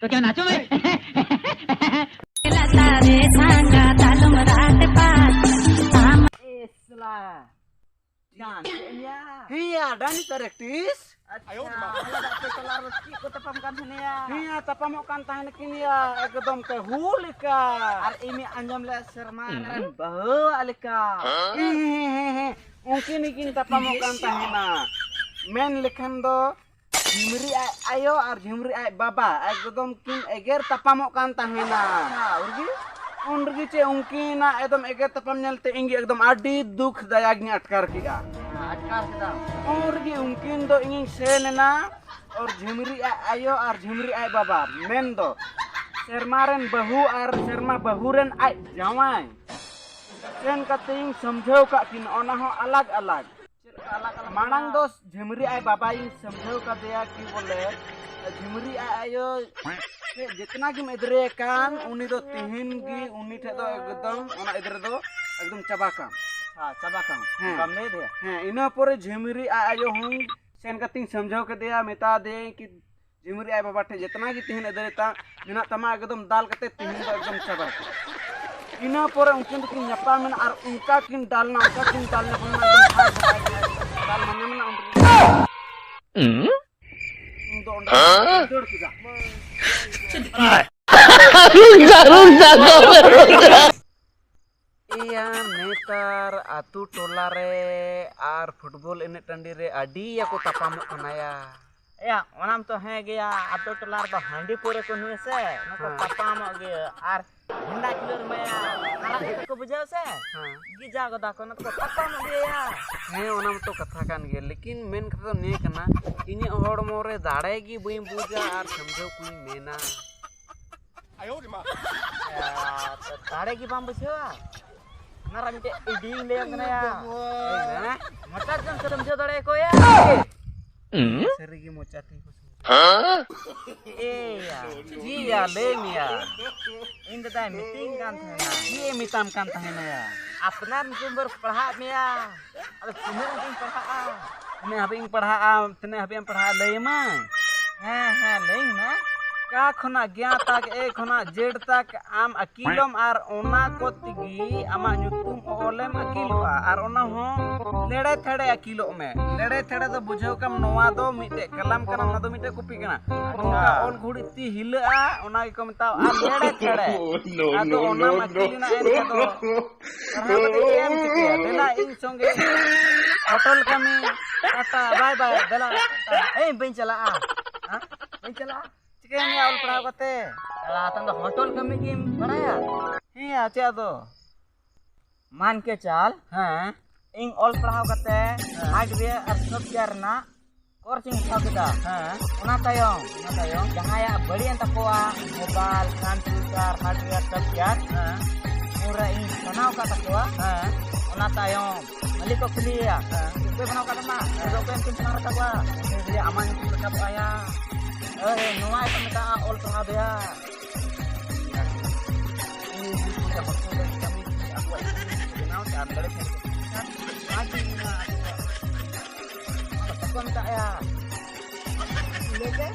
तो क्या नाचो मैं? Iya, dan terektis. Ayo, Iya, tapamok kan tahan kini ya, ekdom ke hulika. ar ini anjam le sermaran Bahu alika. Hehehe. Mungkin ikin tapamok kan tahena. Men lekhan do jimri ayo ar jimri ay baba, ekdom kin eger tapamok kan tahena. urgi Unrgi ce mungkin na ekdom eger tapam nyalte inggi ekdom adi dukh dayagnya atkar kiga. atkar kita और ये उनकिन दो इंग सेना और झिमरी आयो और झिमरी आय बाबा main दो शर्मारन बहू और शर्मा बहुरन आय जवाई सेन कतिंग समझो का किन ओना हो अलग अलग मानंग दो झिमरी आय बाबा इन समझो का दिया कि बोले झिमरी आयो जितना की इधरे कान उनी दो तिहिन की उनी ठे दो एकदम ओना इधर दो एकदम चबाका cabakang हाँ। kam le dia हाँ इना पर झिमरी आयो हूँ सेन कतिंग समझाओ के दिया मेता दे कि झिमरी आय बाबा ठे जितना की तिहिन इधरे ता मिना तमा एकदम दाल कते तिहिन दो एकदम चबा इना पर उनकिन की nyapa में और उनका किन डालना पन एकदम दाल मने में Iya netar atu tolare ar football ene tandi re adi aku tapamuk kana ya. ya onam to he gaya ato tolar ba handi pore ko nu se nako tapam ge ar handa kilor me ala ko bujao se gi jago da ko nako tapam ge ya He onam to katha kan ge lekin men kata ne kana ini hor more dare gi buim buja ar samjho kui mena. tare gi bam bujao nara mite iding le kana ya mata jam serem jo dare ko ya Serigi mocati ko. iya Iya lemia. inda dai meeting kan thena Iya mitam kan tahena ya. apnar sumber perha me ya ada sumber mungkin perha Ini habing parha tene habing parha lema. ha lein na का खना गया तक एक खना Z तक आम अकीलम are ओना को तिगी आमा नुतुम ओलेम अकीलवा आर ओना हो लेड़े थड़े अकीलो में लेड़े थड़े तो बुझो कम नोवा दो मिटे कलम कना ना दो मिटे कॉपी कना ओका ओन घुड़ी ती हिलआ ओना को मताव आर लेड़े थड़े आदो ओना अकीलिना एन को परहा बदे एम चिके देला इन संगे होटल कमी टाटा बाय बाय देला eh ben chala हां ben chala चिके ने ऑल पढ़ा कते atan do hotel kami kim baraya हे आचे दो man ke chal हां ing all pahau kate hardware ar software na course thau kita ona tayong jahaya bari anta koa mobile computer hardware software mura ing banau kata koa ona tayong mali ko kuliah ko banau kata ma do ko tim senar ka koa dia aman ka aya nuai ka mita all pahau dia ini sudah maksud kami aku kenal dan dari lagi na ako minta ya leke